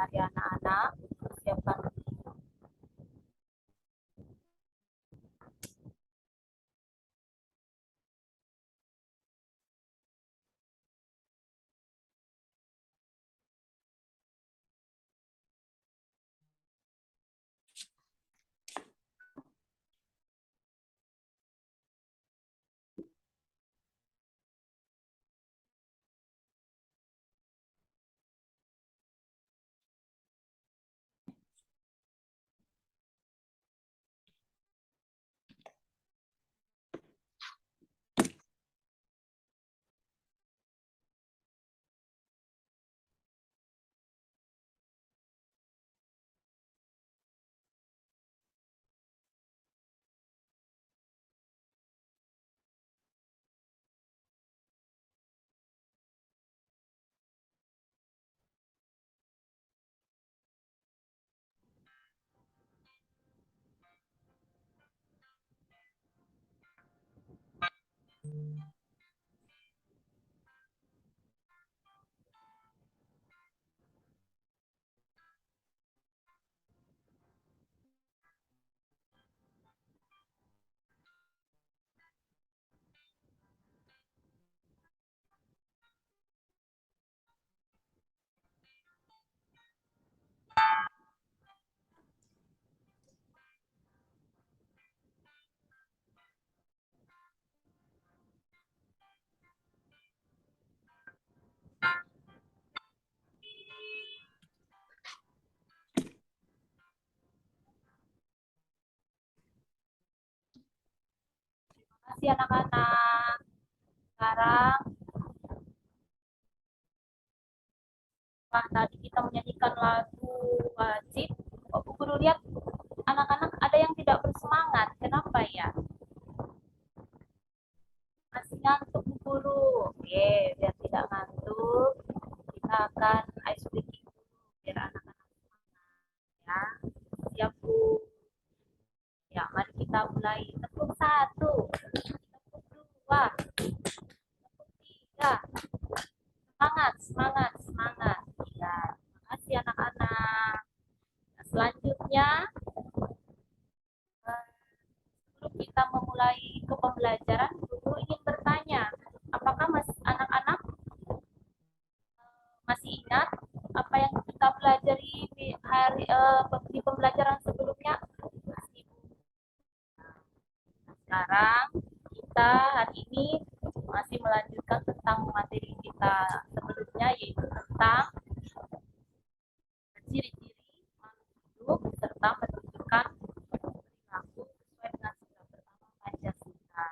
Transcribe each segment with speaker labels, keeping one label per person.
Speaker 1: Mari anak-anak siapkan. Terima kasih anak-anak. Sekarang tadi kita menyanyikan lagu wajib. Oh, Bu Guru lihat anak-anak ada yang tidak bersemangat. Kenapa ya? Masih ngantuk Bu Guru. Oke, biar tidak ngantuk, kita akan ice breaking dulu biar anak-anak ya. Siap Bu. Ya, mari kita mulai. Tepuk satu, tepuk dua, tepuk tiga. Semangat, semangat, semangat. Ya, terima kasih anak-anak. Nah, selanjutnya, sebelum kita memulai ke pembelajaran, Guru ingin bertanya, apakah anak-anak masih ingat apa yang kita pelajari di pembelajaran sebelumnya? Masih. Nah, sekarang kita hari ini masih melanjutkan tentang materi kita sebelumnya, yaitu tentang ciri-ciri makhluk hidup serta menunjukkan perilaku sesuai dengan sila pertama Pancasila.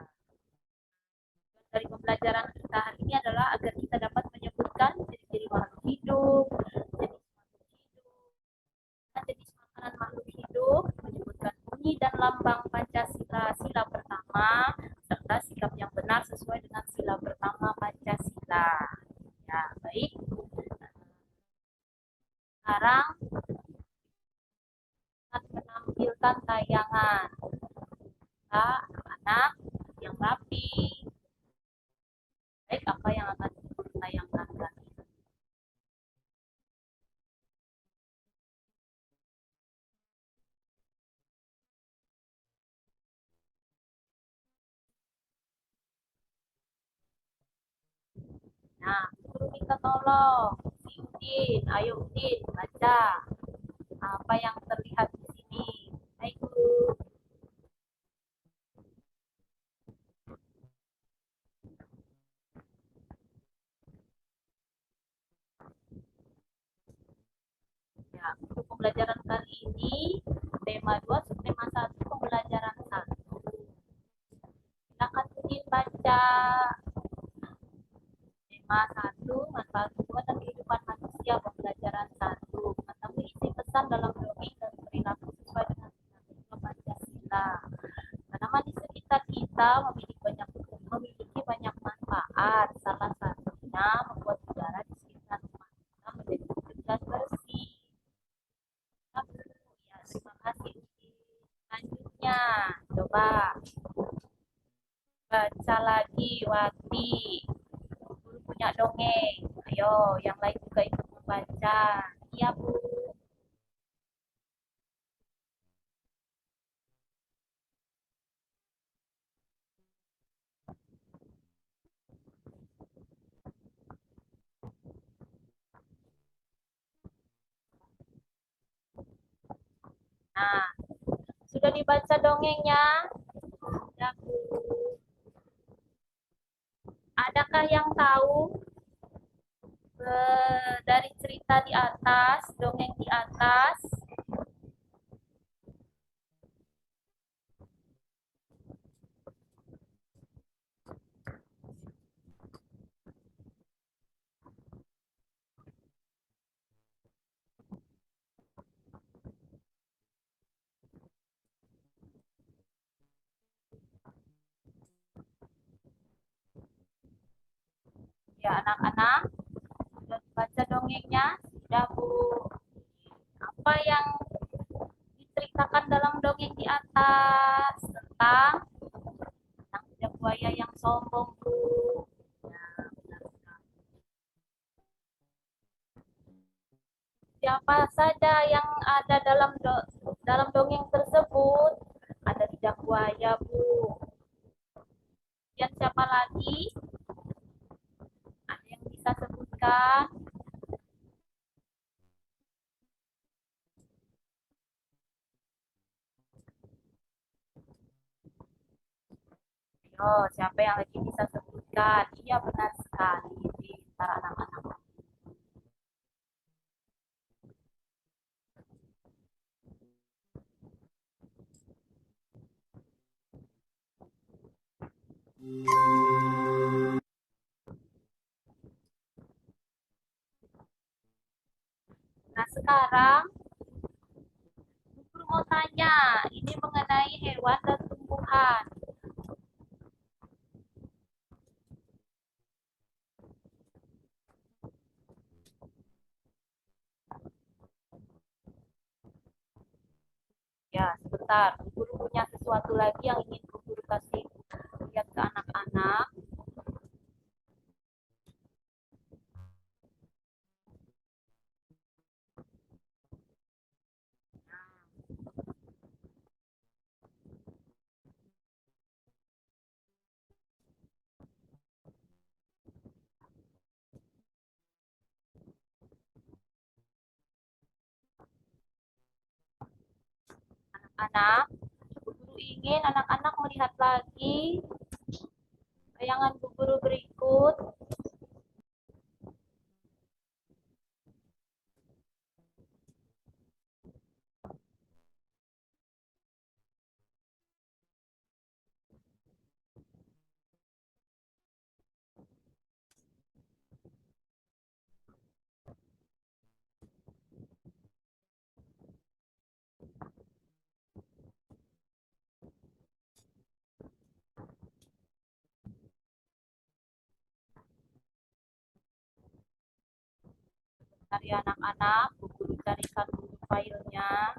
Speaker 1: Dari pembelajaran kita hari ini adalah agar kita dapat menyebutkan ciri-ciri makhluk hidup, jenis makanan makhluk hidup, menyebutkan bunyi dan lambang Pancasila, sila pertama, serta sikap yang benar sesuai dengan sila pertama Pancasila. Ya, baik. Sekarang akan menampilkan tayangan. Kita anak-anak yang rapi. Baik, apa yang akan ditayangkan tadi? Nah, guru minta tolong. Si Udin, ayo Udin, baca. Apa yang terlihat di sini? Hai guru. Ya, untuk pembelajaran kali ini, tema 2, subtema 1, pembelajaran 1. Silakan Udin baca. Tema 1, manfaat hubungan dan kehidupan manusia, pembelajaran 1. Mengetahui isi pesan dalam dongeng dan perilaku sesuai dengan nilai Pancasila. Tanaman di sekitar kita memiliki banyak manfaat. Salah satunya membuat udara di sekitar rumah kita menjadi segar bersih. Ya, terima kasih. Selanjutnya, coba baca lagi Wati. Guru punya dongeng. Ayo, yang lain juga ikut membaca. Iya, Bu. Nah, sudah dibaca dongengnya? Sudah, Bu. Adakah yang tahu dari cerita di atas, dongeng di atas? Ya, anak-anak, sudah baca dongengnya? Sudah, Bu. Apa yang diceritakan dalam dongeng di atas tentang lidah buaya yang sombong, Bu? Ya, benar sekali. Siapa saja yang ada dalam dongeng tersebut? Ada lidah buaya, Bu. Dan siapa lagi? Ada yang bisa sebutkan? Oh, siapa yang lagi bisa sebutkan? Iya, benar sekali. Pintar anak-anak. Nah, sekarang Guru mau tanya, ini mengenai hewan dan tumbuhan. Ya, sebentar. Guru punya sesuatu lagi yang ingin Guru kasih lihat ke anak-anak. Anak, Guru ingin anak-anak melihat lagi tayangan Guru berikut. Dari anak-anak, Guru carikan dulu filenya.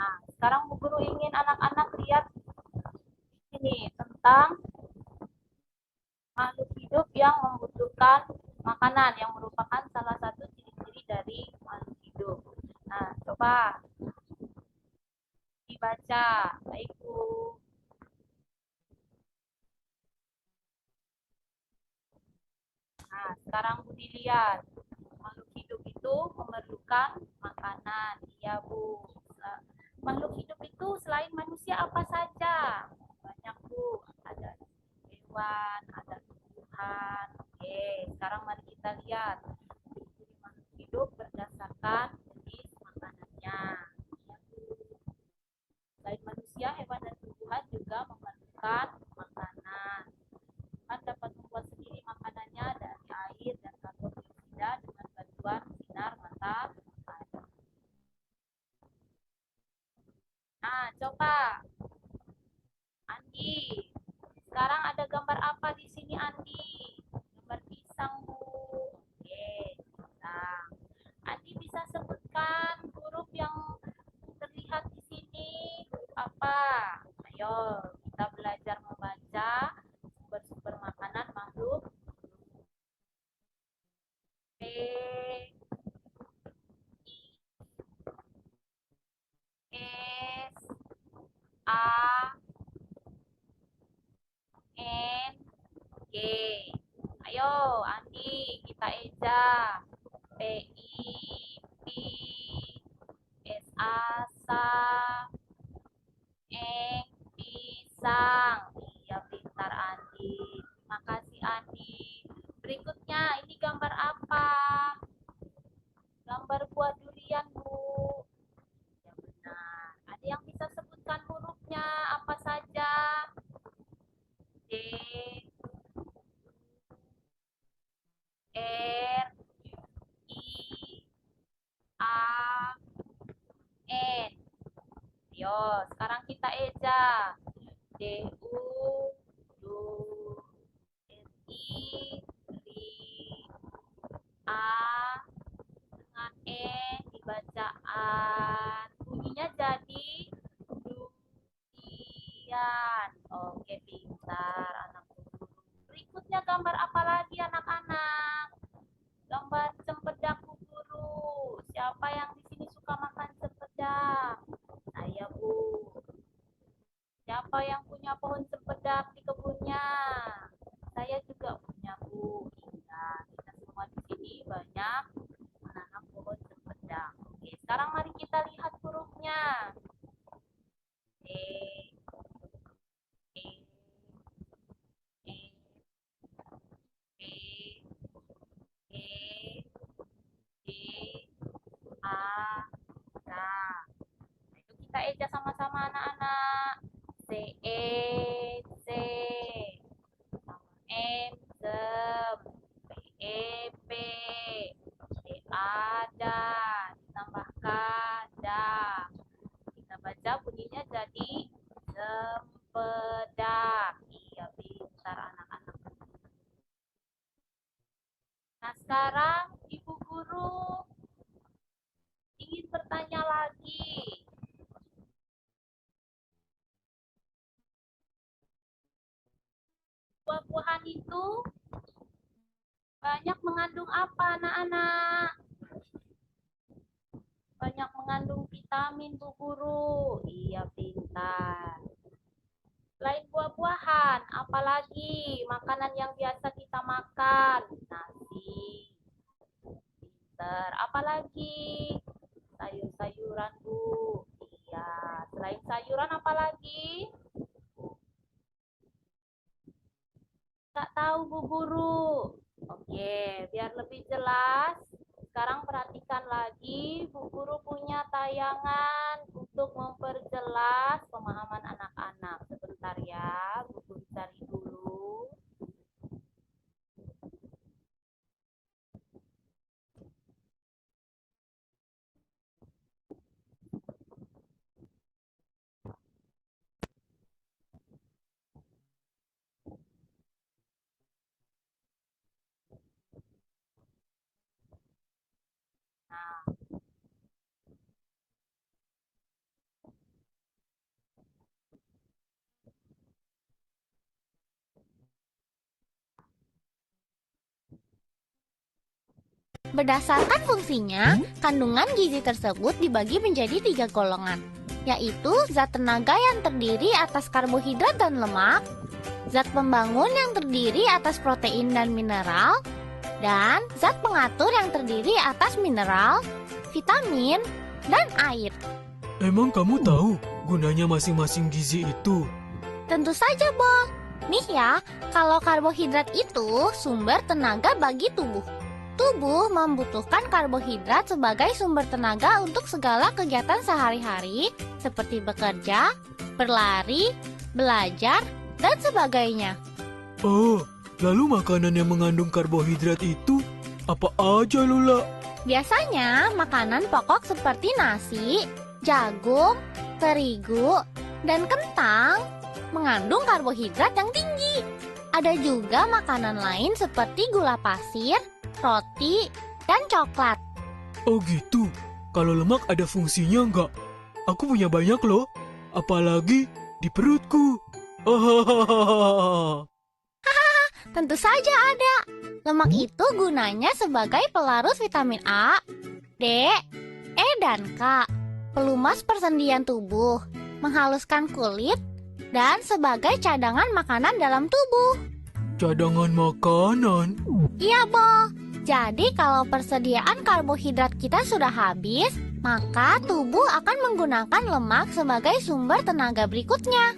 Speaker 1: Nah, sekarang Bu Guru ingin anak-anak lihat ini tentang makhluk hidup yang membutuhkan makanan yang merupakan salah satu ciri-ciri dari makhluk hidup. Nah, coba dibaca, baik Bu. Nah, sekarang Bu dilihat. Makhluk hidup itu memerlukan makanan. Iya, Bu. Makhluk hidup itu selain manusia apa saja? Banyak, Bu. Ada hewan, ada tumbuhan. Oke, sekarang mari kita lihat ciri makhluk hidup berdasarkan jenis makanannya. Ya, Bu. Selain manusia, hewan dan tumbuhan juga memerlukan makanan. Kan dapat membuat sendiri makanannya dari air dan karbon dioksida dengan bantuan sinar matahari. Nah, coba Andi. Sekarang ada gambar apa di sini, Andi? Gambar pisang, Bu. Oke, pisang. Andi bisa sebutkan huruf yang terlihat di sini? Huruf apa? Ayo, kita belajar membaca. Oke. Ayo, Andi, kita eja. P-I-P S-A-S-A Eng pisang. Iya, pintar Andi. Terima kasih Andi. Berikutnya, ini gambar apa? Gambar buah durian, Bu. Ya benar. Ada yang bisa sebutkan hurufnya apa saja? D, R, I, A, N. Yo, sekarang kita eja. D, U, Du, I, Ri, A, dengan E, dibacaan. Bunyinya jadi durian. Oke, pintar anakku. Berikutnya gambar apa lagi anak-anak? Gambar cempedak Bu Guru. Siapa yang di sini suka makan cempedak? Saya, Bu. Siapa yang punya pohon cempedak di kebunnya? Saya juga punya, Bu. Iya, kita semua di sini banyak menanam pohon cempedak. Oke, sekarang mari kita lihat hurufnya. E, E, E, E, E, D, A, Nah, itu kita eja sama-sama anak-anak. C, E, C, sama M, sem, P, E, P, D, ada, ditambah K, da. Kita baca bunyinya jadi sempedak. Iya, pintar anak-anak. Nah, sekarang Ibu Guru ingin bertanya lagi. Buah-buahan itu banyak mengandung apa, anak-anak? Banyak mengandung vitamin, Bu Guru. Iya, pintar. Selain buah-buahan, apalagi makanan yang biasa kita makan? Nasi. Pintar. Apalagi? Sayur-sayuran, Bu. Iya. Selain sayuran, apalagi? Nggak tahu, Bu Guru. Oke, biar lebih jelas, sekarang perhatikan lagi, Bu Guru punya tayangan untuk memperjelas pemahaman anak-anak. Sebentar ya, Bu Guru cari dulu. Nah,
Speaker 2: Berdasarkan fungsinya, kandungan gizi tersebut dibagi menjadi 3 golongan, yaitu zat tenaga yang terdiri atas karbohidrat dan lemak, zat pembangun yang terdiri atas protein dan mineral, dan zat pengatur yang terdiri atas mineral, vitamin, dan air.
Speaker 3: Emang kamu tahu gunanya masing-masing gizi itu?
Speaker 2: Tentu saja, Bo. Nih ya, kalau karbohidrat itu sumber tenaga bagi tubuh. Tubuh membutuhkan karbohidrat sebagai sumber tenaga untuk segala kegiatan sehari-hari seperti bekerja, berlari, belajar, dan sebagainya.
Speaker 3: Oh, lalu makanan yang mengandung karbohidrat itu apa aja, Lula?
Speaker 2: Biasanya makanan pokok seperti nasi, jagung, terigu, dan kentang mengandung karbohidrat yang tinggi. Ada juga makanan lain seperti gula pasir, roti, dan coklat.
Speaker 3: Oh gitu, kalau lemak ada fungsinya nggak? Aku punya banyak loh, apalagi di perutku. Hahaha.
Speaker 2: Tentu saja ada. Lemak itu gunanya sebagai pelarut vitamin A, D, E, dan K, pelumas persendian tubuh, menghaluskan kulit, dan sebagai cadangan makanan dalam tubuh.
Speaker 3: cadangan makanan.
Speaker 2: Iya, Bo. Jadi kalau persediaan karbohidrat kita sudah habis, maka tubuh akan menggunakan lemak sebagai sumber tenaga berikutnya.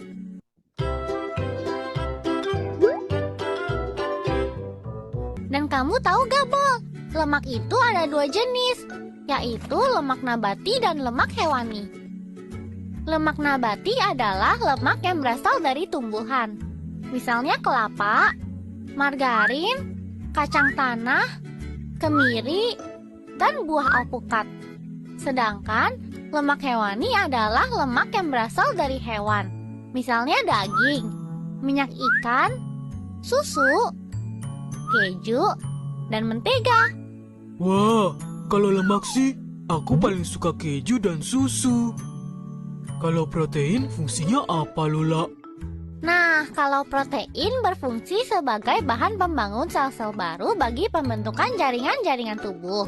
Speaker 2: Dan kamu tahu gak, Bo? Lemak itu ada dua jenis, yaitu lemak nabati dan lemak hewani. Lemak nabati adalah lemak yang berasal dari tumbuhan. Misalnya kelapa, margarin, kacang tanah, kemiri, dan buah alpukat. Sedangkan lemak hewani adalah lemak yang berasal dari hewan. Misalnya daging, minyak ikan, susu, keju, dan mentega.
Speaker 3: Wah, kalau lemak sih, aku paling suka keju dan susu. Kalau protein fungsinya apa, Lula?
Speaker 2: Nah, kalau protein berfungsi sebagai bahan pembangun sel-sel baru bagi pembentukan jaringan-jaringan tubuh,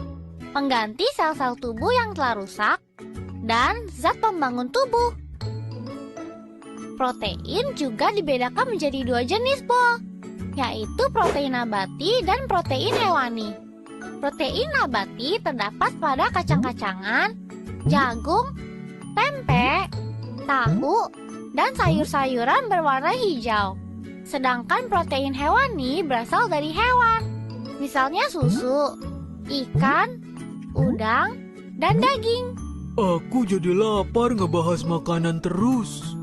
Speaker 2: pengganti sel-sel tubuh yang telah rusak, dan zat pembangun tubuh. Protein juga dibedakan menjadi dua jenis, Bo, yaitu protein nabati dan protein hewani. Protein nabati terdapat pada kacang-kacangan, jagung, tempe, tahu, dan sayur-sayuran berwarna hijau. Sedangkan protein hewani berasal dari hewan. Misalnya susu, ikan, udang, dan daging.
Speaker 3: Aku jadi lapar ngebahas makanan terus.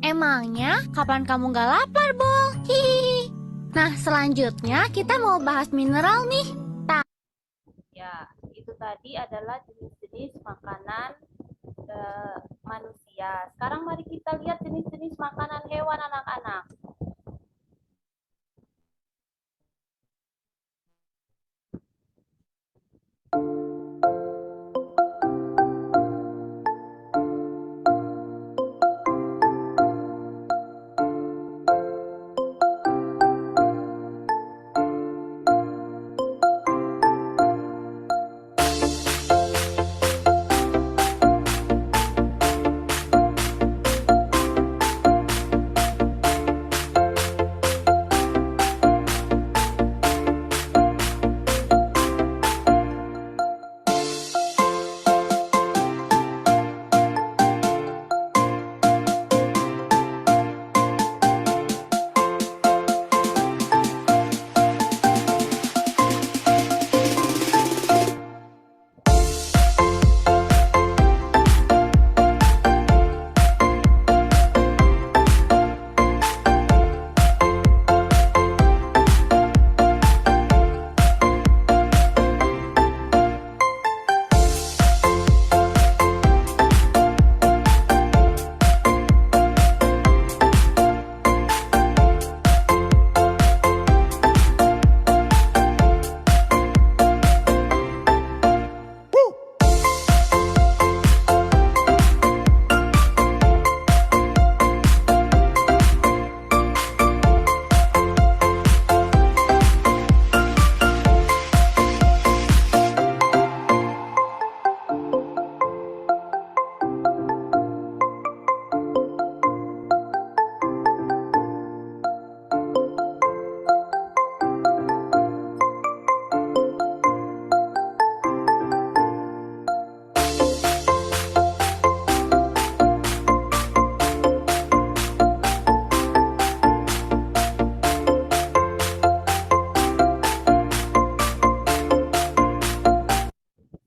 Speaker 2: Emangnya kapan kamu gak lapar, Bo? Hihihi. Nah, selanjutnya kita mau bahas mineral nih.
Speaker 1: Ya, itu tadi adalah jenis-jenis makanan manusia. Sekarang mari kita lihat jenis-jenis makanan hewan anak-anak.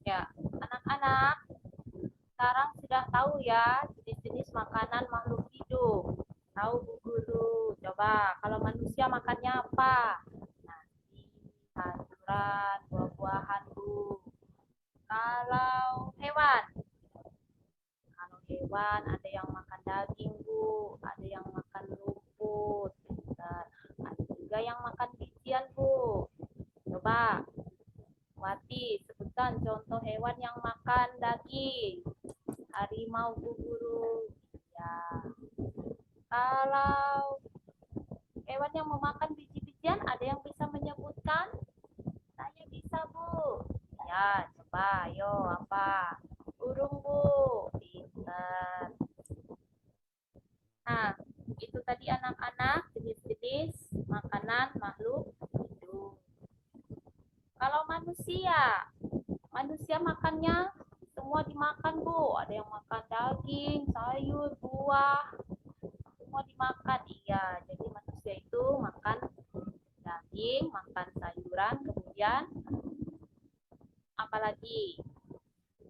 Speaker 1: Ya, anak-anak, sekarang sudah tahu ya jenis-jenis makanan makhluk hidup. Tahu Bu Guru? Coba kalau manusia makannya apa? Nasi, sayuran, buah-buahan Bu. Kalau hewan, ada yang makan daging Bu, ada yang makan rumput, dan ada juga yang makan bijian Bu. Coba Wati, sebutkan contoh hewan yang makan daging. Harimau Bu Guru. Ya. Kalau hewan yang memakan biji-bijian, ada yang bisa menyebutkan? Saya bisa Bu. Ya, coba, ayo apa? Burung Bu. Pintar. Nah, itu tadi anak-anak jenis-jenis makanan makanan makhluk hidup. Kalau manusia makannya semua dimakan, Bu. Ada yang makan daging, sayur, buah, semua dimakan. Iya, jadi manusia itu makan daging, makan sayuran, kemudian apalagi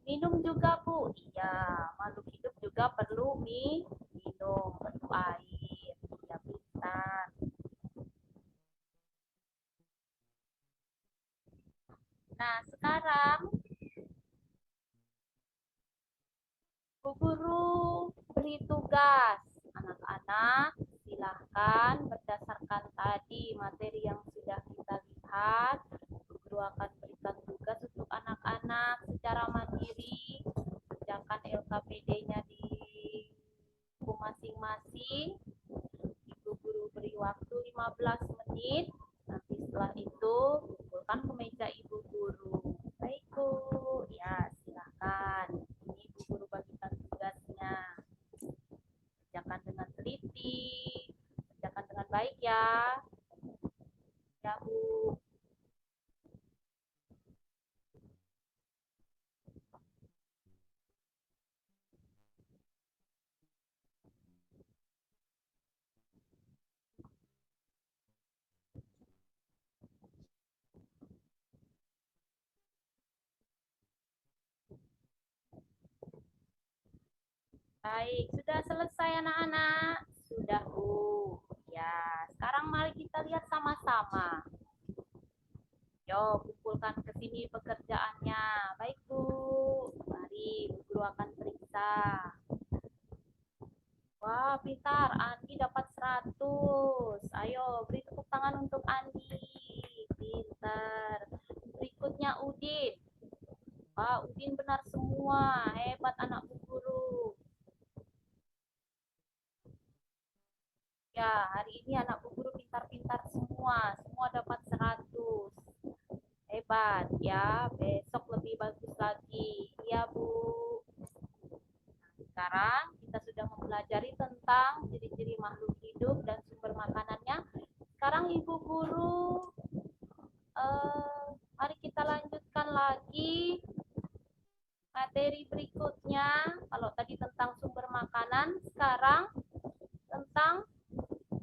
Speaker 1: minum juga, Bu. Iya, makhluk hidup juga perlu minum, perlu air. Iya, pintar. Nah, sekarang Bu Guru beri tugas. Anak-anak, silahkan berdasarkan tadi materi yang sudah kita lihat, Bu Guru akan berikan tugas untuk anak-anak secara mandiri, kerjakan LKPD-nya di buku masing-masing. Ibu Guru beri waktu 15 menit. Nanti setelah itu, kumpulkan ke meja Ibu Guru. Baik, Bu. Ya, silakan. Ini Ibu Guru bagikan tugasnya. Kerjakan dengan teliti, kerjakan dengan baik ya. Ya, Bu. Baik, sudah selesai anak-anak? Sudah, Bu. Ya, sekarang mari kita lihat sama-sama. Yo, kumpulkan ke sini pekerjaannya. Baik, Bu. Mari, Bu Guru akan periksa. Wah, pintar. Andi dapat 100. Ayo, beri tepuk tangan untuk Andi. Pintar. Berikutnya Udin. Wah, Udin benar semua. Hebat anak Bu Guru. Ya, hari ini anak Bu Guru pintar-pintar semua. Semua dapat 100. Hebat ya. Besok lebih bagus lagi. Ya, Bu. Sekarang kita sudah mempelajari tentang ciri-ciri makhluk hidup dan sumber makanannya. Sekarang Ibu Guru, mari kita lanjutkan lagi materi berikutnya. Kalau tadi tentang sumber makanan, sekarang tentang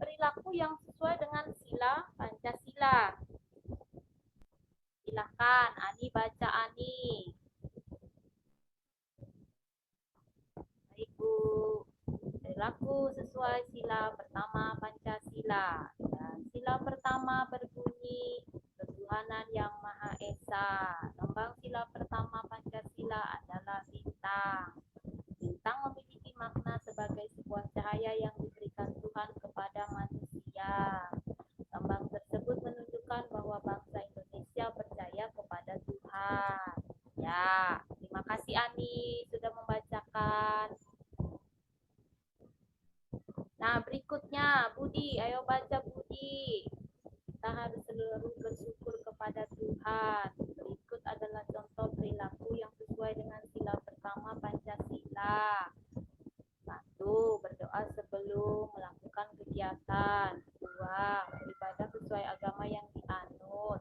Speaker 1: perilaku yang sesuai dengan sila Pancasila. Silahkan, Ani baca Ani. Baik, Bu. Perilaku sesuai sila pertama Pancasila. Dan sila pertama berbunyi ketuhanan yang Maha Esa. Lambang sila pertama Pancasila adalah bintang. Bintang memiliki makna sebagai sebuah cahaya yang diberikan Tuhan kepada manusia. Lambang tersebut menunjukkan bahwa bangsa Indonesia percaya kepada Tuhan. Ya, terima kasih Ani sudah membacakan. Nah, berikutnya Budi, ayo baca Budi. Kita harus selalu bersyukur kepada Tuhan. Berikut adalah contoh perilaku yang sesuai dengan sila pertama Pancasila. 1. Berdoa sebelum melakukan kegiatan. 2. Beribadah sesuai agama yang dianut.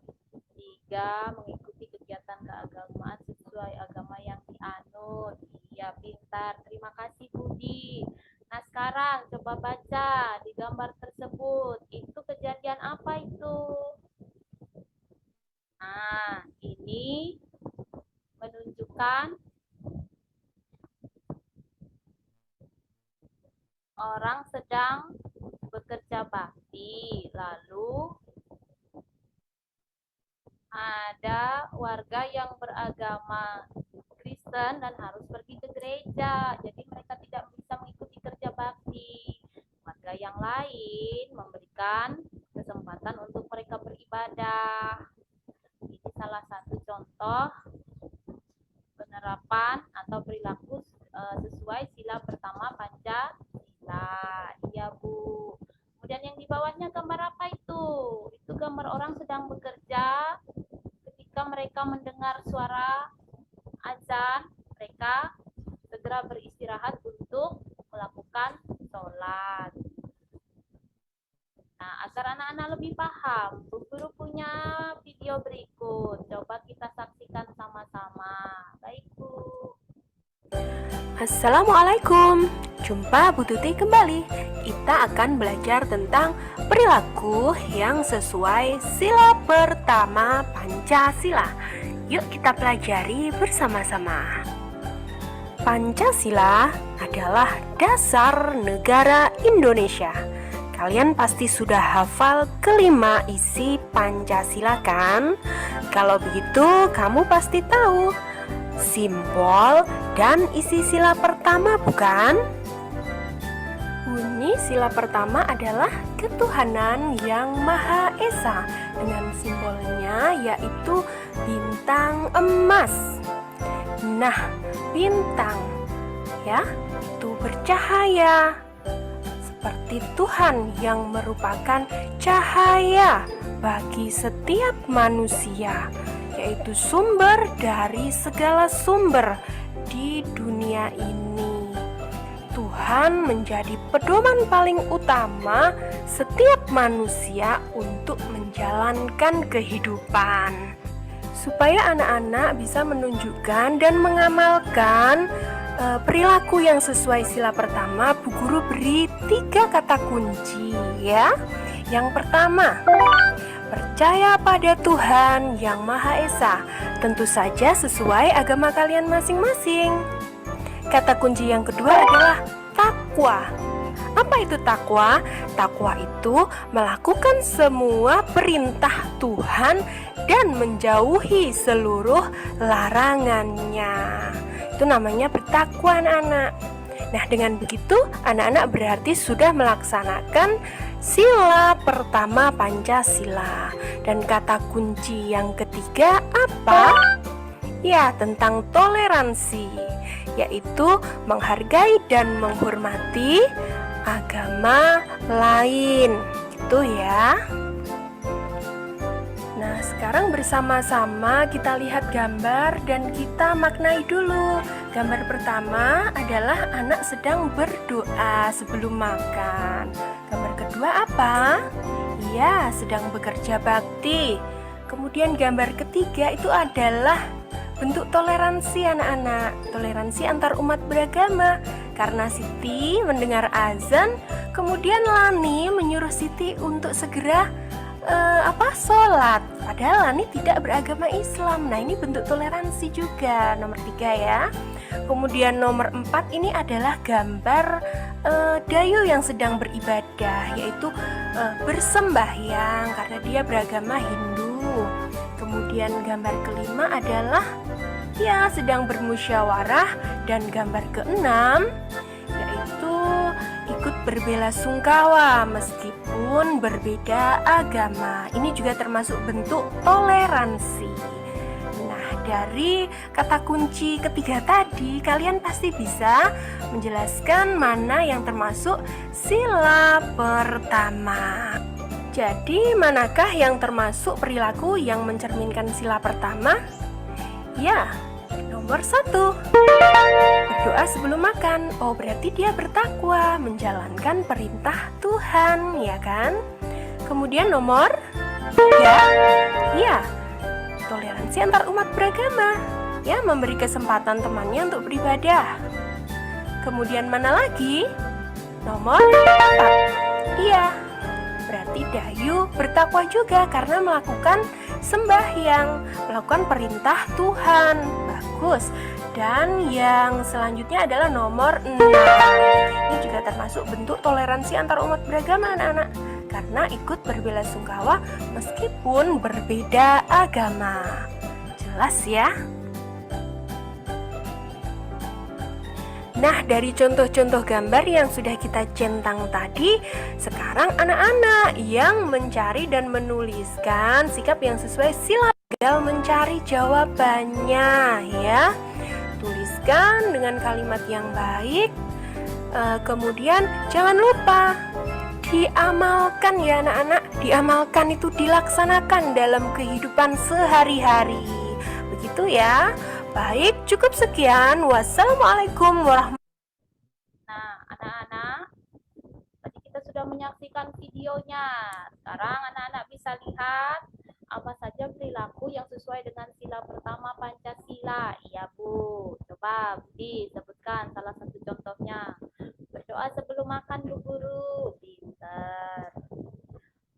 Speaker 1: 3. Mengikuti kegiatan keagamaan sesuai agama yang dianut. Iya, pintar. Terima kasih Budi. Nah, sekarang coba baca di gambar tersebut. Itu kejadian apa itu? Nah, ini menunjukkan orang sedang bekerja bakti. Lalu ada warga yang beragama Kristen dan harus pergi ke gereja. Jadi mereka tidak bisa mengikuti kerja bakti. Warga yang lain memberikan kesempatan untuk mereka beribadah. Ini salah satu contoh penerapan atau perilaku sesuai sila pertama Pancasila. Iya, Bu. Kemudian yang di bawahnya gambar apa itu? Itu gambar orang sedang bekerja. Ketika mereka mendengar suara azan, mereka segera beristirahat untuk melakukan sholat. Nah, agar anak-anak lebih paham, Bu Guru punya video berikut. Coba kita saksikan sama-sama. Baik, Bu.
Speaker 4: Assalamualaikum, jumpa Bu Tuti kembali. Kita akan belajar tentang perilaku yang sesuai sila pertama Pancasila. Yuk kita pelajari bersama-sama. Pancasila adalah dasar negara Indonesia. Kalian pasti sudah hafal kelima isi Pancasila kan? Kalau begitu kamu pasti tahu simbol dan isi sila pertama, bukan? Bunyi sila pertama adalah ketuhanan yang Maha Esa dengan simbolnya yaitu bintang emas. Nah, bintang ya, itu bercahaya seperti Tuhan yang merupakan cahaya bagi setiap manusia, yaitu sumber dari segala sumber di dunia ini. Tuhan menjadi pedoman paling utama setiap manusia untuk menjalankan kehidupan. Supaya anak-anak bisa menunjukkan dan mengamalkan perilaku yang sesuai sila pertama, Bu Guru beri 3 kata kunci ya. Yang pertama, percaya pada Tuhan yang Maha Esa, tentu saja sesuai agama kalian masing-masing. Kata kunci yang kedua adalah takwa. Apa itu takwa? Takwa itu melakukan semua perintah Tuhan dan menjauhi seluruh larangannya. Itu namanya bertakwa, anak-anak. Nah, dengan begitu anak-anak berarti sudah melaksanakan sila pertama Pancasila. Dan kata kunci yang ketiga apa? Ya, tentang toleransi, yaitu menghargai dan menghormati agama lain. Itu ya. Nah, sekarang bersama-sama kita lihat gambar dan kita maknai dulu. Gambar pertama adalah anak sedang berdoa sebelum makan. Gambar kedua apa? Iya, sedang bekerja bakti. Kemudian gambar ketiga itu adalah bentuk toleransi anak-anak. Toleransi antar umat beragama. Karena Siti mendengar azan, kemudian Lani menyuruh Siti untuk segera sholat. Padahal Lani tidak beragama Islam. Nah, ini bentuk toleransi juga. Nomor 3 ya. Kemudian nomor 4 ini adalah gambar Dayu yang sedang beribadah, yaitu bersembahyang karena dia beragama Hindu. Kemudian gambar kelima adalah ya sedang bermusyawarah, dan gambar keenam yaitu ikut berbelasungkawa meskipun berbeda agama. Ini juga termasuk bentuk toleransi. Nah, dari kata kunci ketiga tadi kalian pasti bisa menjelaskan mana yang termasuk sila pertama. Jadi, manakah yang termasuk perilaku yang mencerminkan sila pertama? Ya, nomor 1, berdoa sebelum makan. Oh, berarti dia bertakwa, menjalankan perintah Tuhan, ya kan? Kemudian nomor 3, ya, toleransi antar umat beragama, ya, memberi kesempatan temannya untuk beribadah. Kemudian mana lagi? Nomor 4, iya, berarti Dayu bertakwa juga karena melakukan sembahyang, melakukan perintah Tuhan. Bagus. Dan yang selanjutnya adalah nomor 6. Ini juga termasuk bentuk toleransi antar umat beragama, anak-anak, karena ikut berbelasungkawa meskipun berbeda agama. Jelas ya? Nah, dari contoh-contoh gambar yang sudah kita centang tadi, sekarang anak-anak yang mencari dan menuliskan sikap yang sesuai sila tinggal mencari jawabannya ya. Tuliskan dengan kalimat yang baik. Kemudian jangan lupa diamalkan ya anak-anak. Diamalkan itu dilaksanakan dalam kehidupan sehari-hari. Begitu ya. Baik, cukup sekian. Wassalamualaikum warahmatullahi wabarakatuh.
Speaker 1: Nah, anak-anak, tadi kita sudah sudah menyaksikan videonya. Sekarang anak-anak bisa lihat apa saja perilaku yang sesuai dengan sila pertama Pancasila. Iya, Bu. Coba Budi sebutkan salah satu contohnya. Berdoa sebelum makan, Bu Guru. Pinter.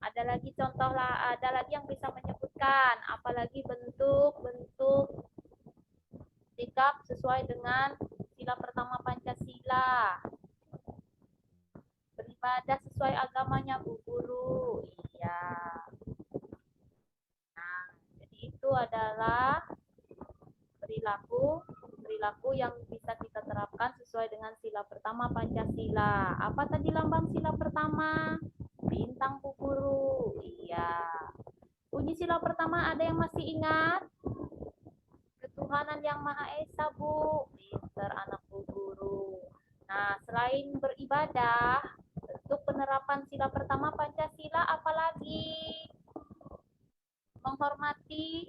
Speaker 1: Ada lagi contoh lah, ada lagi yang bisa menyebutkan apalagi bentuk-bentuk sikap sesuai dengan sila pertama Pancasila. Beribadah sesuai agamanya, Bu Guru. Iya. Nah, jadi itu adalah perilaku yang bisa kita terapkan sesuai dengan sila pertama Pancasila. Apa tadi lambang sila pertama? Bintang, Bu Guru. Iya. Bunyi sila pertama ada yang masih ingat? Ketuhanan yang Maha Esa, Bu. Pinter anak Bu Guru. Nah, selain beribadah, bentuk penerapan sila pertama Pancasila apalagi? Menghormati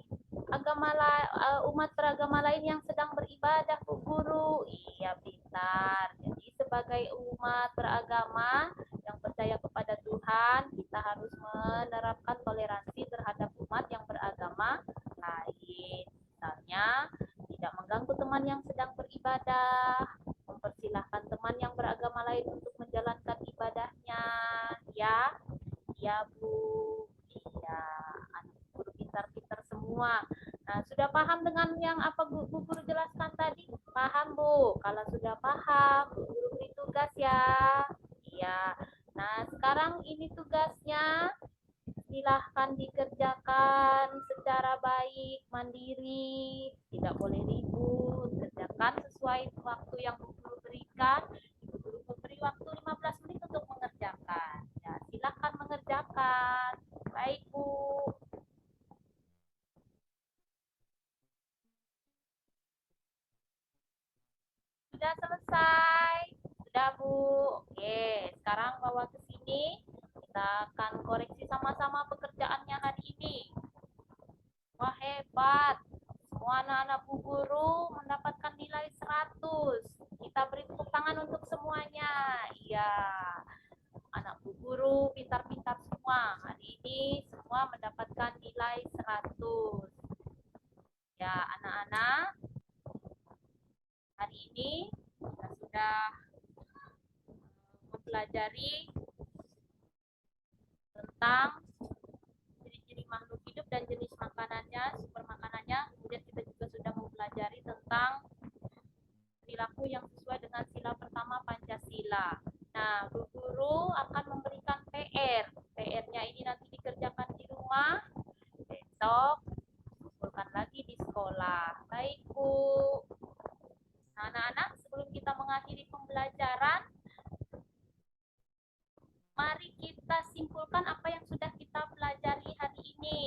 Speaker 1: umat beragama lain yang sedang beribadah, Bu Guru. Iya, pintar. Jadi sebagai umat beragama yang percaya kepada Tuhan, kita harus menerapkan toleransi terhadap umat yang beragama lain. Misalnya, tidak mengganggu teman yang sedang beribadah, mempersilahkan teman yang beragama lain untuk menjalankan ibadahnya. Ya, iya, Bu. Iya, anak guru pintar-pintar semua. Nah, sudah paham dengan yang apa Bu Guru jelaskan tadi? Paham, Bu? Kalau sudah paham, Bu Guru beri tugas ya. Iya. Nah, sekarang ini tugasnya. Silahkan dikerjakan secara baik, mandiri, tidak boleh ribut, kerjakan sesuai waktu yang Bu Guru berikan. Ibu Guru memberi waktu 15 menit untuk mengerjakan. Ya, silahkan mengerjakan. Baik, Bu. Sudah selesai? Sudah, Bu. Oke, sekarang bawa ke sini. Kita akan koreksi sama-sama pekerjaannya hari ini. Wah, hebat. Semua anak-anak Bu Guru mendapatkan nilai 100. Kita beri tepuk tangan untuk semuanya. Iya. Anak Bu Guru pintar-pintar semua. Hari ini semua mendapatkan nilai 100. Ya, anak-anak. Hari ini kita sudah mempelajari tentang ciri-ciri makhluk hidup dan jenis makanannya, sumber makanannya. Kemudian kita juga sudah mempelajari tentang perilaku yang sesuai dengan sila pertama Pancasila. Nah, Bu Guru akan memberikan PR. PR-nya ini nanti dikerjakan di rumah. Besok kumpulkan lagi di sekolah. Baik, Bu. Nah, anak-anak, sebelum kita mengakhiri pembelajaran, mari kita simpulkan apa yang sudah kita pelajari hari ini.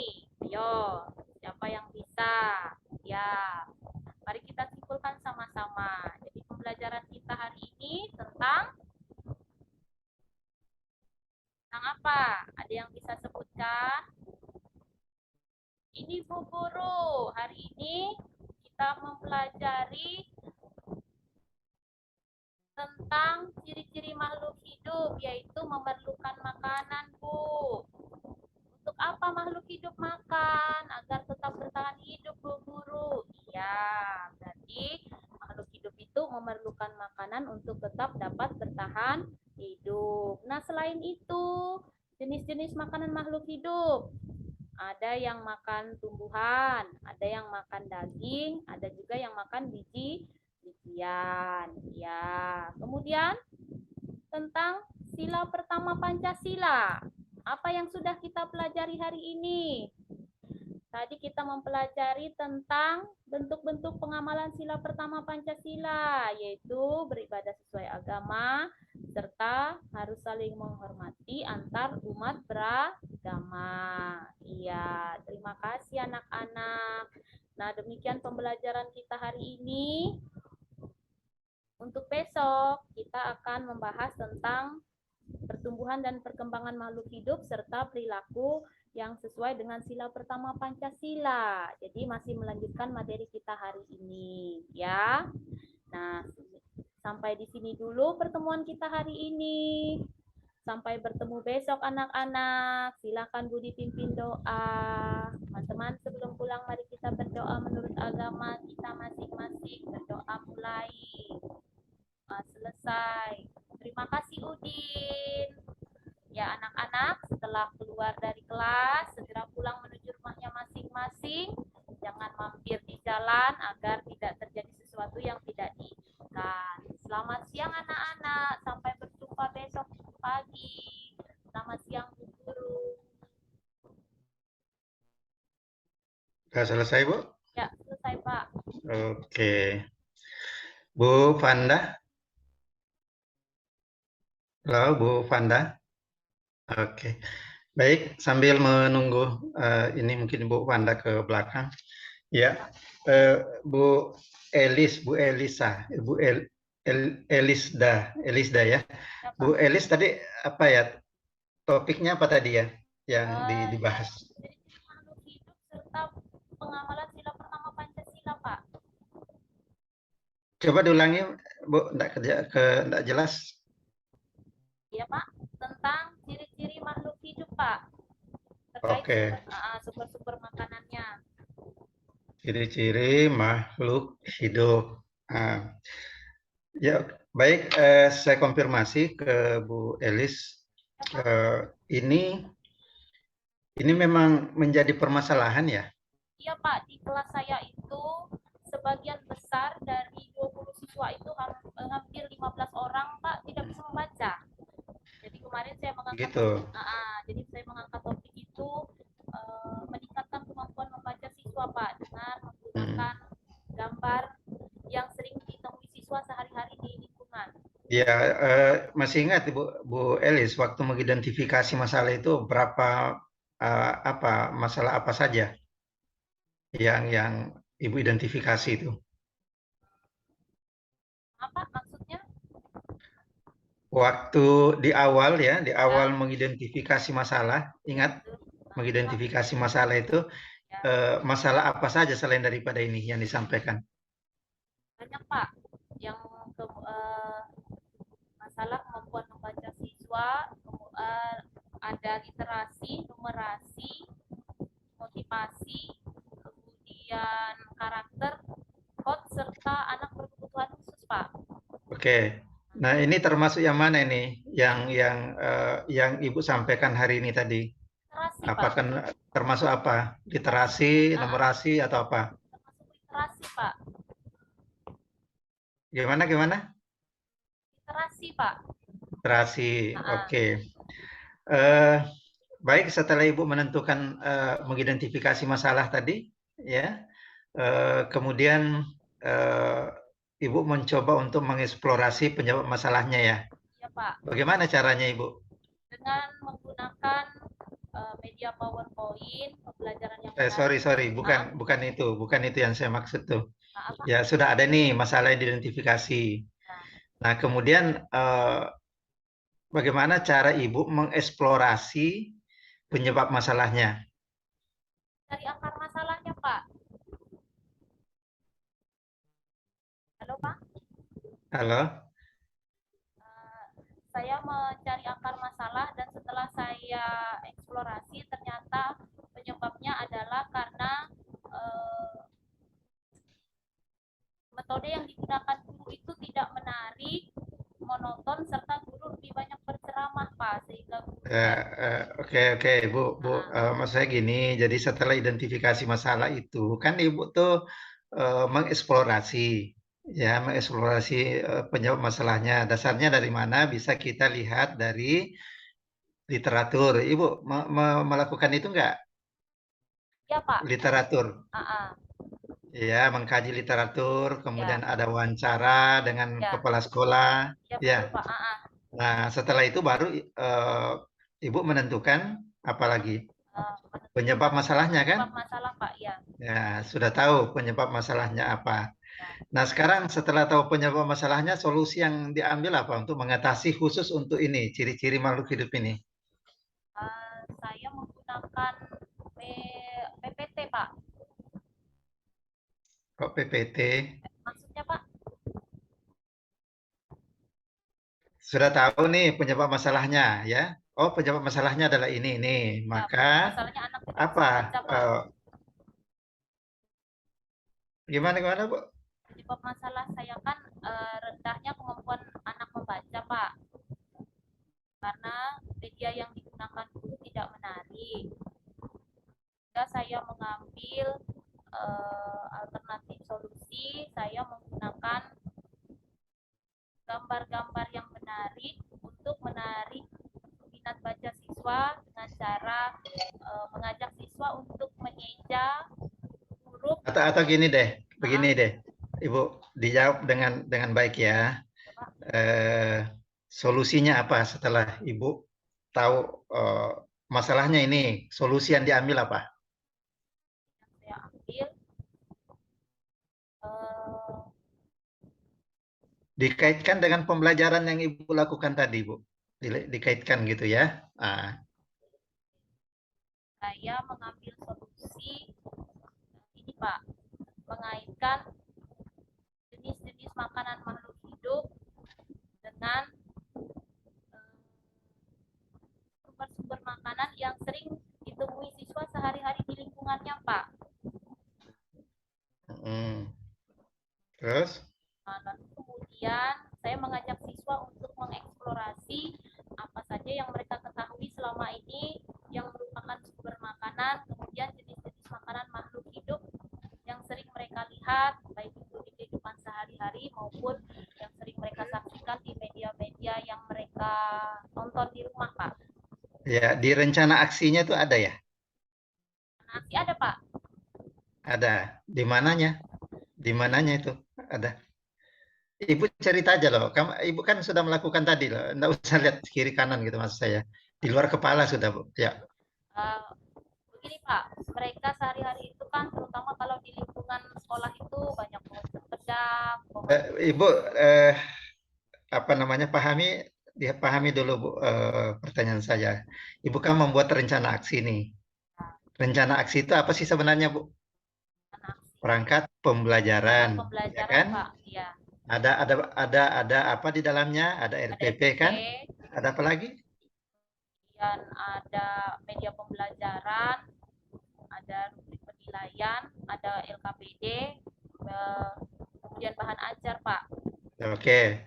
Speaker 1: Ayo, siapa yang bisa? Ya, mari kita simpulkan sama-sama. Jadi pembelajaran kita hari ini tentang apa? Ada yang bisa sebutkan? Ini Bu Guru, hari ini kita mempelajari tentang ciri-ciri makhluk hidup, yaitu memerlukan makanan, Bu. Untuk apa makhluk hidup makan? Agar tetap bertahan hidup, Bu Guru. Iya, berarti makhluk hidup itu memerlukan makanan untuk tetap dapat bertahan hidup. Nah, selain itu, jenis-jenis makanan makhluk hidup. Ada yang makan tumbuhan, ada yang makan daging, ada juga yang makan biji-bijian. Ya, kemudian tentang sila pertama Pancasila. Apa yang sudah kita pelajari hari ini? Tadi kita mempelajari tentang bentuk-bentuk pengamalan sila pertama Pancasila, yaitu beribadah sesuai agama, serta harus saling menghormati antar umat beragama. Iya, terima kasih anak-anak. Nah, demikian pembelajaran kita hari ini. Untuk besok, kita akan membahas tentang pertumbuhan dan perkembangan makhluk hidup serta perilaku yang sesuai dengan sila pertama Pancasila. Jadi masih melanjutkan materi kita hari ini, ya. Nah, sampai di sini dulu pertemuan kita hari ini. Sampai bertemu besok anak-anak. Silakan Budi pimpin doa. Teman-teman sebelum pulang mari kita berdoa menurut agama kita masing-masing. Berdoa mulai. Selesai. Terima kasih Udin. Ya anak-anak, setelah keluar dari kelas, segera pulang menuju rumahnya masing-masing. Jangan mampir di jalan agar tidak terjadi sesuatu yang tidak diinginkan. Selamat siang anak-anak, sampai berjumpa besok pagi. Selamat siang Bu Guru.
Speaker 5: Sudah selesai, Bu?
Speaker 1: Ya, selesai Pak.
Speaker 5: Oke. Bu Vanda? Halo, Bu Vanda? Oke. Baik, sambil menunggu ini mungkin Bu Vanda ke belakang. Ya, Bu Elisa, Elisda ya.
Speaker 1: Ya, Pak.
Speaker 5: Bu Elis tadi apa ya? Topiknya apa tadi ya yang dibahas?
Speaker 1: Jadi makhluk hidup serta pengamalan sila pertama Pancasila, Pak.
Speaker 5: Coba diulangi, Bu, enggak jelas.
Speaker 1: Iya, Pak. Tentang ciri-ciri makhluk hidup, Pak. Terkait
Speaker 5: Oke.
Speaker 1: sumber-sumber makanannya.
Speaker 5: Ciri-ciri makhluk hidup. Ya, baik, saya konfirmasi ke Bu Elis. Ini memang menjadi permasalahan ya?
Speaker 1: Iya, Pak. Di kelas saya itu sebagian besar dari 20 siswa itu hampir 15 orang, Pak, tidak bisa membaca. Jadi kemarin saya mengangkat
Speaker 5: Gitu.
Speaker 1: jadi saya mengangkat topik itu meningkatkan kemampuan membaca siswa, Pak, dengan menggunakan gambar yang sering ditemui siswa sehari-hari di lingkungan.
Speaker 5: Ya, masih ingat Bu Elis waktu mengidentifikasi masalah itu berapa masalah apa saja yang Ibu identifikasi itu?
Speaker 1: Apa maksudnya?
Speaker 5: Waktu di awal ya, mengidentifikasi masalah, ingat mengidentifikasi masalah itu masalah apa saja selain daripada ini yang disampaikan?
Speaker 1: Banyak, Pak, yang masalah kemampuan membaca siswa, ada literasi, numerasi, motivasi, kemudian karakter, kod, serta anak berkebutuhan khusus, Pak.
Speaker 5: Oke. Nah, ini termasuk yang mana ini? Yang Ibu sampaikan hari ini tadi?
Speaker 1: Literasi,
Speaker 5: Apakah
Speaker 1: Pak.
Speaker 5: termasuk apa? Literasi, numerasi, atau apa?
Speaker 1: Termasuk literasi, Pak.
Speaker 5: Gimana?
Speaker 1: Literasi, Pak.
Speaker 5: Literasi, oke. Baik, setelah Ibu menentukan mengidentifikasi masalah tadi, ya, kemudian Ibu mencoba untuk mengeksplorasi penyebab masalahnya ya.
Speaker 1: Iya, Pak.
Speaker 5: Bagaimana caranya, Ibu?
Speaker 1: Dengan menggunakan media PowerPoint, pembelajaran yang
Speaker 5: Sorry, bukan itu yang saya maksud tuh. Ya, sudah ada nih masalah yang diidentifikasi. Nah, kemudian bagaimana cara Ibu mengeksplorasi penyebab masalahnya?
Speaker 1: Dari akar masalahnya, Pak. Halo, Pak.
Speaker 5: Halo?
Speaker 1: Saya mencari akar masalah dan setelah saya eksplorasi ternyata penyebabnya adalah karena metode yang digunakan guru itu tidak menarik, monoton, serta guru lebih banyak berceramah, Pak, sehingga guru
Speaker 5: Oke, Bu, maksud saya gini, jadi setelah identifikasi masalah itu, kan Ibu tuh mengeksplorasi penyebab masalahnya. Dasarnya dari mana? Bisa kita lihat dari literatur. Ibu melakukan itu enggak?
Speaker 1: Ya, Pak.
Speaker 5: Literatur. Ya, mengkaji literatur, kemudian ada wawancara dengan kepala sekolah.
Speaker 1: Ya, Pak.
Speaker 5: Nah, setelah itu baru Ibu menentukan apa lagi? Penyebab masalahnya kan?
Speaker 1: Penyebab masalah, Pak, ya.
Speaker 5: Ya, sudah tahu penyebab masalahnya apa. Nah, sekarang setelah tahu penyebab masalahnya, solusi yang diambil apa untuk mengatasi khusus untuk ini, ciri-ciri makhluk hidup ini?
Speaker 1: Saya menggunakan PPT, Pak.
Speaker 5: Kok PPT?
Speaker 1: Maksudnya, Pak?
Speaker 5: sudah tahu nih penyebab masalahnya ya. Oh, penyebab masalahnya adalah ini nih.
Speaker 1: Ya,
Speaker 5: Maka
Speaker 1: masalahnya anak tidak
Speaker 5: apa?
Speaker 1: bisa baca, Pak.
Speaker 5: Gimana gimana, Bu?
Speaker 1: Penyebab masalah saya kan rendahnya kemampuan anak membaca, Pak. Karena media yang digunakan itu tidak menarik. Sehingga saya mengambil alternatif solusi, saya menggunakan gambar-gambar yang menarik untuk menarik minat baca siswa dengan cara mengajak siswa untuk mengeja huruf.
Speaker 5: Atau gini deh, begini
Speaker 1: Maaf,
Speaker 5: deh, Ibu dijawab dengan baik ya.
Speaker 1: Pak,
Speaker 5: Solusinya apa setelah Ibu tahu masalahnya ini? Solusi yang diambil apa?
Speaker 1: yang saya ambil eh,
Speaker 5: Dikaitkan dengan pembelajaran yang Ibu lakukan tadi, Bu. Dikaitkan gitu ya. Ah,
Speaker 1: saya mengambil solusi ini, Pak, mengaitkan jenis-jenis makanan makhluk hidup dengan sumber-sumber makanan yang sering ditemui siswa sehari-hari di lingkungannya, Pak.
Speaker 5: Terus?
Speaker 1: Nah, lalu kemudian saya mengajak siswa untuk mengeksplorasi apa saja yang mereka ketahui selama ini yang merupakan sumber makanan, kemudian jenis-jenis makanan makhluk hidup yang sering mereka lihat, baik itu di kehidupan sehari-hari maupun yang sering mereka saksikan di media-media yang mereka tonton di rumah, Pak.
Speaker 5: Ya, di rencana aksinya itu ada ya?
Speaker 1: Nah, ada, Pak.
Speaker 5: Ada. Di mananya? Di mananya itu? Ada. Ibu cerita aja loh. Ibu kan sudah melakukan tadi loh. Nggak usah lihat kiri kanan gitu maksud saya. Di luar kepala sudah, Bu. Ya.
Speaker 1: Uh, Begini, Pak, mereka sehari-hari itu kan terutama kalau di lingkungan sekolah itu banyak pohon cempedak, pohon
Speaker 5: Ibu apa namanya pahami dulu, Bu, pertanyaan saya. Ibu kan membuat rencana aksi nih. Rencana aksi itu apa sih sebenarnya, Bu?
Speaker 1: aksi.
Speaker 5: Perangkat
Speaker 1: Ada
Speaker 5: pembelajaran, ya
Speaker 1: pembelajaran,
Speaker 5: kan?
Speaker 1: Pak. Ya,
Speaker 5: Ada apa di dalamnya? Ada
Speaker 1: ada
Speaker 5: RPP
Speaker 1: RPP,
Speaker 5: kan? Ada apa lagi?
Speaker 1: kemudian ada media pembelajaran, ada rubrik penilaian, ada LKPD, kemudian bahan ajar, Pak.
Speaker 5: Oke.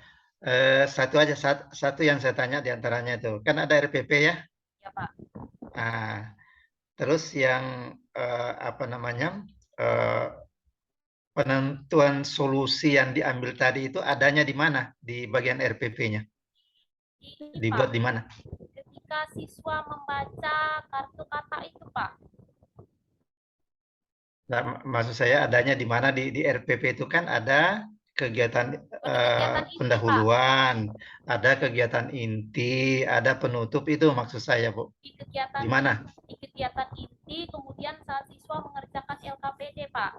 Speaker 5: Satu yang saya tanya di antaranya itu. Kan ada RPP ya?
Speaker 1: Ya, Pak.
Speaker 5: Nah, terus yang apa namanya? eh, penentuan solusi yang diambil tadi itu adanya di mana? Di bagian RPP-nya.
Speaker 1: Ini,
Speaker 5: Dibuat
Speaker 1: Pak,
Speaker 5: di mana?
Speaker 1: ketika siswa membaca kartu kata itu, Pak.
Speaker 5: Nah, maksud saya adanya di mana di RPP itu kan ada kegiatan
Speaker 1: Kegiatan inti, Pak.
Speaker 5: pendahuluan, ada kegiatan inti, ada penutup itu maksud saya, Bu.
Speaker 1: Di
Speaker 5: mana?
Speaker 1: Di kegiatan inti, kemudian saat siswa mengerjakan LKPD, Pak.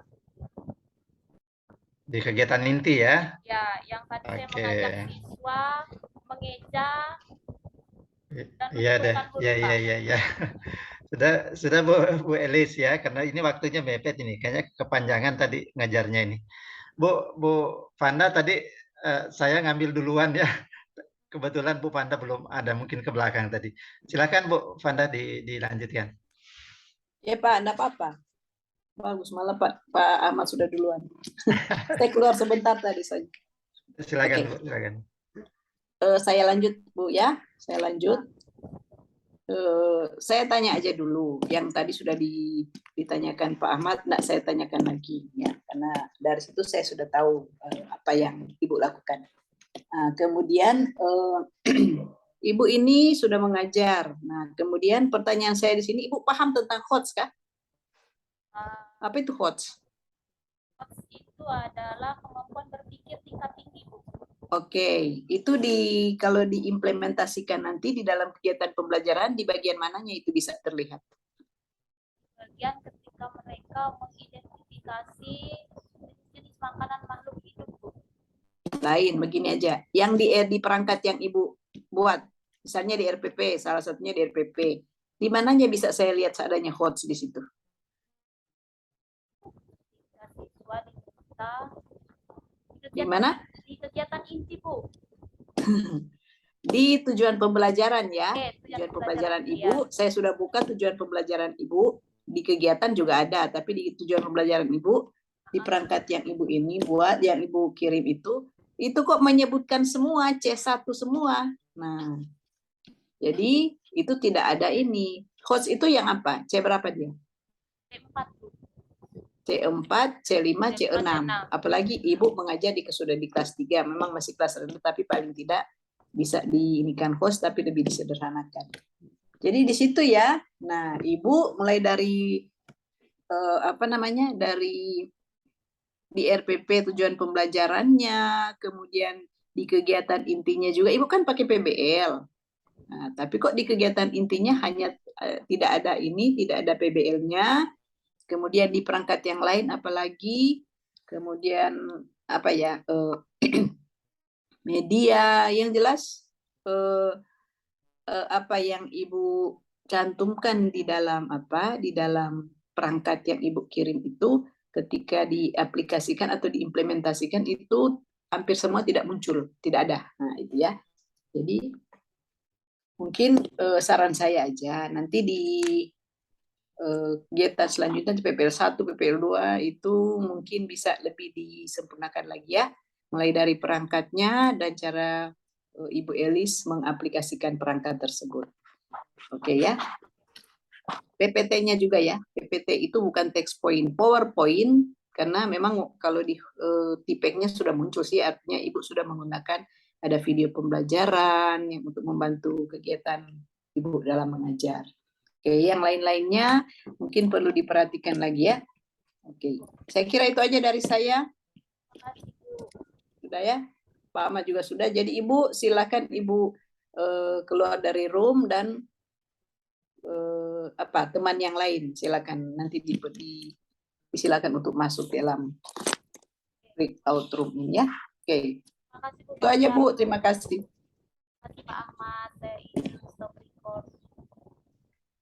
Speaker 5: Di kegiatan inti ya.
Speaker 1: Ya, yang tadi saya mengajak siswa mengeja dan
Speaker 5: Iya deh,
Speaker 1: menyebutkan huruf,
Speaker 5: ya
Speaker 1: Pak.
Speaker 5: ya. Sudah Bu Elis ya, karena ini waktunya mepet ini, kayaknya kepanjangan tadi ngajarnya ini. Bu Fanda tadi saya ngambil duluan ya. Kebetulan Bu Fanda belum ada, mungkin ke belakang tadi. Silakan Bu Fanda dilanjutkan.
Speaker 6: Ya Pak, enggak apa-apa. Bagus, malah Pak Ahmad sudah duluan. Saya keluar sebentar tadi saja.
Speaker 5: Silakan,
Speaker 6: Oke.
Speaker 5: Bu, silakan.
Speaker 6: Saya lanjut Bu ya, saya lanjut. Saya tanya aja dulu, yang tadi sudah ditanyakan Pak Ahmad, enggak saya tanyakan lagi ya, karena dari situ saya sudah tahu apa yang Ibu lakukan. Kemudian Ibu ini sudah mengajar. Nah, kemudian pertanyaan saya di sini, Ibu paham tentang HOTS kah? Apa itu HOTS?
Speaker 1: HOTS itu adalah kemampuan berpikir tingkat tinggi, Bu.
Speaker 6: Oke, itu kalau diimplementasikan nanti di dalam kegiatan pembelajaran, di bagian mananya itu bisa terlihat?
Speaker 1: Bagian ketika mereka mengidentifikasi jenis makanan makhluk hidup, Bu.
Speaker 6: Lain, begini aja. Yang di perangkat yang Ibu buat, misalnya di RPP, salah satunya di RPP, di mananya bisa saya lihat seadanya HOTS di situ?
Speaker 1: Siswa diminta
Speaker 6: Di mana?
Speaker 1: Di kegiatan inti, Bu.
Speaker 6: Di tujuan pembelajaran ya.
Speaker 1: Oke,
Speaker 6: Tujuan pembelajaran
Speaker 1: iya.
Speaker 6: Ibu, saya sudah buka tujuan pembelajaran Ibu. Di kegiatan juga ada, tapi di tujuan pembelajaran Ibu, di perangkat yang Ibu ini buat, yang Ibu kirim itu kok menyebutkan semua, C1 semua. Nah, jadi itu tidak ada ini. Host itu yang apa? C berapa dia?
Speaker 1: C4, Bu.
Speaker 6: C4, C5, C6. Apalagi Ibu mengajar sudah di kelas 3, memang masih kelas rendah, tapi paling tidak bisa diinikan host, tapi lebih disederhanakan. Jadi di situ ya. Nah, Ibu mulai dari dari di RPP tujuan pembelajarannya, kemudian di kegiatan intinya juga Ibu kan pakai PBL. Nah, tapi kok di kegiatan intinya hanya tidak ada PBL-nya. Kemudian di perangkat yang lain apalagi, kemudian media, yang jelas apa yang Ibu cantumkan di dalam perangkat yang Ibu kirim itu, ketika diaplikasikan atau diimplementasikan itu hampir semua tidak muncul, tidak ada. Nah, itu ya. Jadi mungkin saran saya aja nanti di kegiatan selanjutnya di PPL 1, PPL 2 itu mungkin bisa lebih disempurnakan lagi ya, mulai dari perangkatnya dan cara Ibu Elis mengaplikasikan perangkat tersebut. Oke ya. PPT-nya juga ya. PPT itu bukan text point, PowerPoint, karena memang kalau di tipeknya sudah muncul sih, artinya Ibu sudah menggunakan ada video pembelajaran yang untuk membantu kegiatan Ibu dalam mengajar. Oke, yang lain-lainnya mungkin perlu diperhatikan lagi ya. Oke, saya kira itu aja dari saya. Sudah ya, Pak Ahmad juga sudah. Jadi Ibu silakan Ibu keluar dari room dan teman yang lain silakan nanti disilakan untuk masuk dalam breakout room ini ya. Oke.
Speaker 1: Terima kasih, Bu.
Speaker 6: Itu aja Bu, terima kasih.
Speaker 1: Terima kasih Pak Ahmad. Saya izin